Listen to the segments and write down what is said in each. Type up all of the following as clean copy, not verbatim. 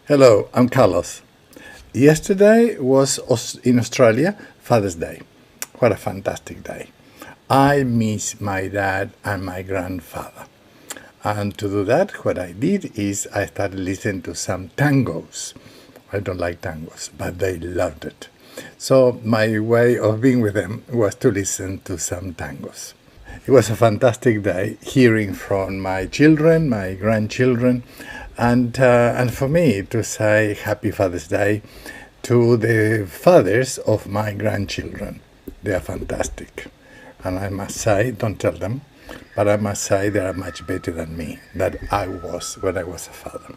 Hello, I'm Carlos. Yesterday was in Australia Father's Day. What a fantastic day. I miss my dad and my grandfather. And to do that, what I did is I started listening to some tangos. I don't like tangos, but they loved it. So my way of being with them was to listen to some tangos. It was a fantastic day hearing from my children, my grandchildren, and for me to say Happy Father's Day to the fathers of my grandchildren. They are fantastic. And I must say, don't tell them, but I must say they are much better than me, that I was when I was a father.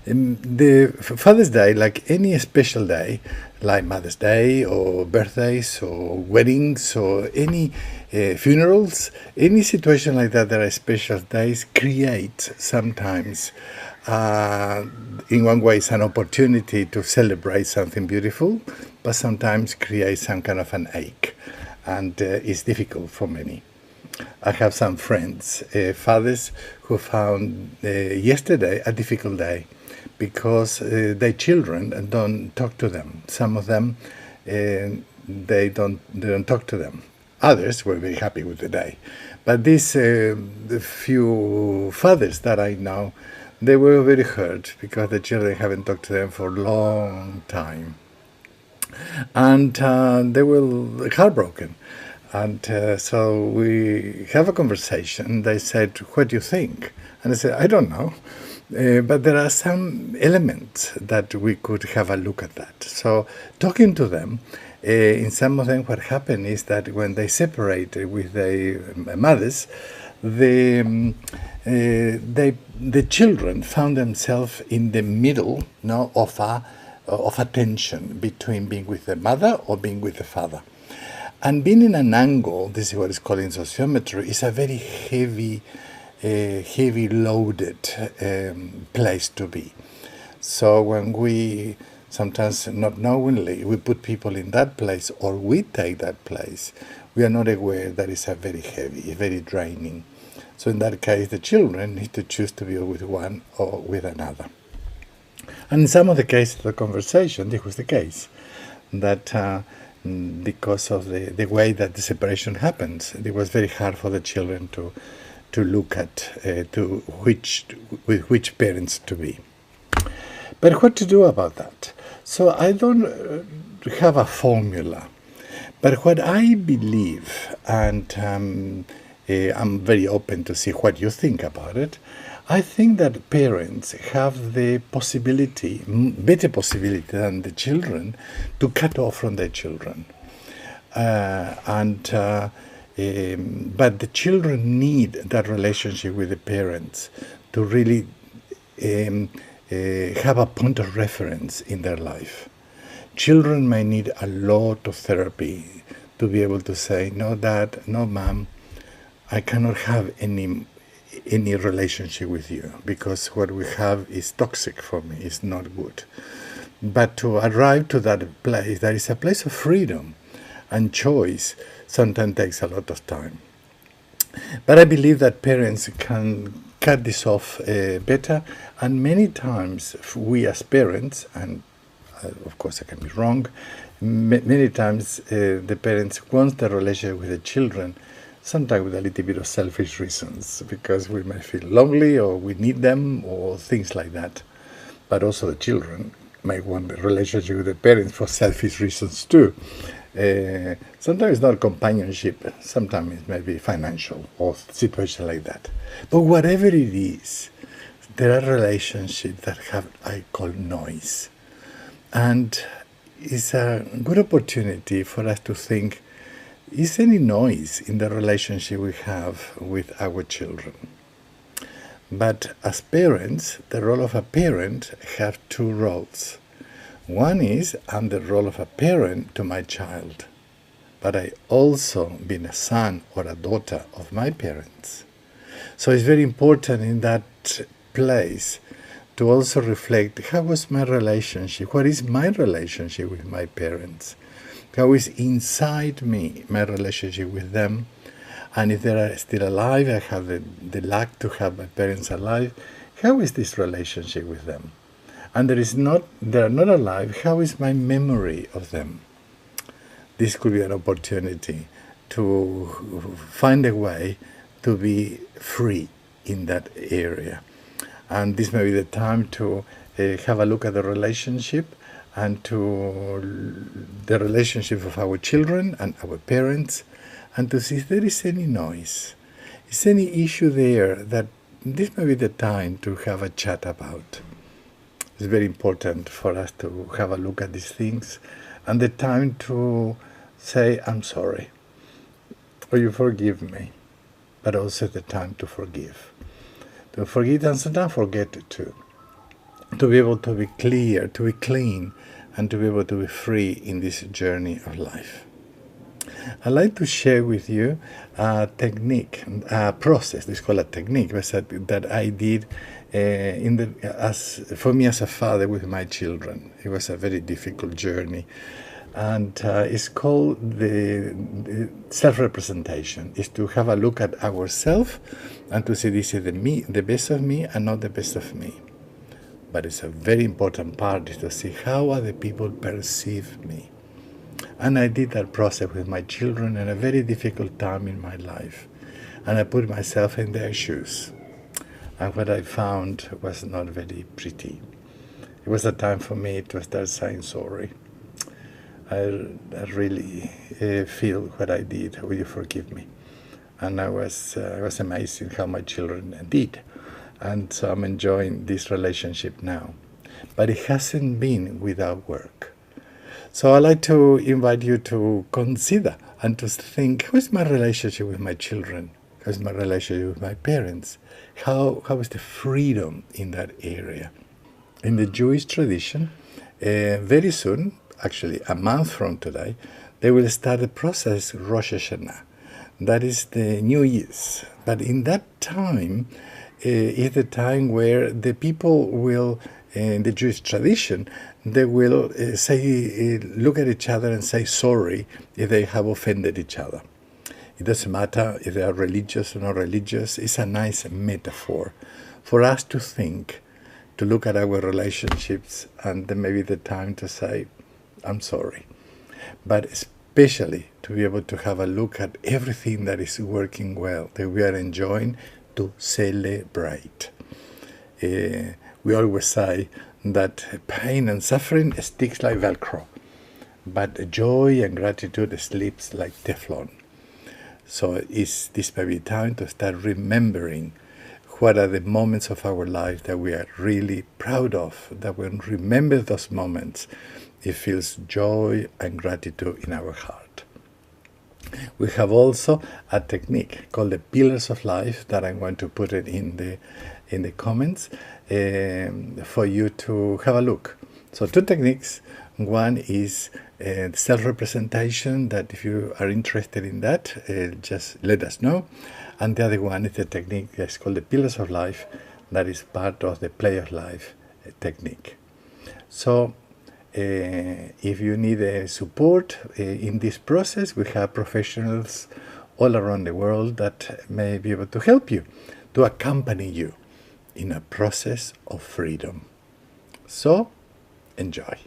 The Father's Day, like any special day, like Mother's Day or birthdays or weddings or any funerals, any situation like that are special days, create sometimes, in one way, it's an opportunity to celebrate something beautiful, but sometimes create some kind of an ache, and it's difficult for many. I have some friends, fathers, who found yesterday a difficult day because their children don't talk to them. Some of them, they don't talk to them. Others were very happy with the day. But these the few fathers that I know, they were very hurt because the children haven't talked to them for a long time. And they were heartbroken. And so we have a conversation. They said, "What do you think?" And I said, "I don't know. But there are some elements that we could have a look at that." So talking to them, in some of them what happened is that when they separated with their mothers, the children found themselves in the middle, of a tension between being with the mother or being with the father. And being in an angle, this is what is called in sociometry, is a very heavy loaded place to be. So when we, sometimes not knowingly, we put people in that place or we take that place, we are not aware that it's a very heavy, very draining. So in that case, the children need to choose to be with one or with another. And in some of the cases of the conversation, this was the case, that because of the way that the separation happens, it was very hard for the children to look at with which parents to be. But what to do about that? So I don't have a formula, but what I believe, and I'm very open to see what you think about it. I think that parents have the possibility, better possibility than the children, to cut off from their children. But the children need that relationship with the parents to really have a point of reference in their life. Children may need a lot of therapy to be able to say, "No, Dad, no, Mom, I cannot have any relationship with you because what we have is toxic for me, it's not good." But to arrive to that place, that is a place of freedom and choice, sometimes takes a lot of time. But I believe that parents can cut this off better, and many times we as parents, and of course I can be wrong, many times the parents want the relationship with the children, sometimes with a little bit of selfish reasons, because we may feel lonely or we need them or things like that. But also the children may want a relationship with the parents for selfish reasons too. Sometimes it's not companionship, sometimes it may be financial or situation like that. But whatever it is, there are relationships that have, I call, noise. And it's a good opportunity for us to think, is there any noise in the relationship we have with our children? But as parents, the role of a parent have two roles. One is I'm the role of a parent to my child, but I also been a son or a daughter of my parents. So it's very important in that place to also reflect, how was my relationship? What is my relationship with my parents? How is inside me my relationship with them? And if they are still alive, I have the luck to have my parents alive. How is this relationship with them? and they are not alive, how is my memory of them? This could be an opportunity to find a way to be free in that area. And this may be the time to have a look at the relationship and to the relationship of our children and our parents, and to see if there is any noise. Is any issue there that this may be the time to have a chat about? It's very important for us to have a look at these things and the time to say, I'm sorry, or you forgive me, but also the time to forgive. To forgive and sometimes forget too. To be able to be clear, to be clean, and to be able to be free in this journey of life. I'd like to share with you a technique, a process. It's called a technique that I did for me as a father with my children. It was a very difficult journey, and it's called the self-representation. It's to have a look at ourselves and to say this is the best of me, and not the best of me. But it's a very important part is to see how other people perceive me. And I did that process with my children in a very difficult time in my life. And I put myself in their shoes. And what I found was not very pretty. It was a time for me to start saying sorry. I really feel what I did. Will you forgive me? And it was amazing how my children did. And so I'm enjoying this relationship now. But it hasn't been without work. So I'd like to invite you to consider and to think, how is my relationship with my children? How is my relationship with my parents? How is the freedom in that area? In the Jewish tradition, very soon, actually a month from today, they will start the process Rosh Hashanah. That is the New Year's. But in that time, is the time where the people will, in the Jewish tradition, they will look at each other and say sorry if they have offended each other. It doesn't matter if they are religious or not religious. It's a nice metaphor for us to think, to look at our relationships, and then maybe the time to say, I'm sorry. But especially to be able to have a look at everything that is working well, that we are enjoying, to celebrate. We always say that pain and suffering sticks like Velcro, but joy and gratitude slips like Teflon. So this may be time to start remembering what are the moments of our life that we are really proud of, that when we remember those moments, it feels joy and gratitude in our heart. We have also a technique called the Pillars of Life that I'm going to put it in the comments for you to have a look. So 2 techniques. One is self-representation, that if you are interested in that, just let us know. And the other one is the technique that's called the Pillars of Life, that is part of the Play of Life technique. So if you need support in this process, we have professionals all around the world that may be able to help you, to accompany you in a process of freedom. So, enjoy.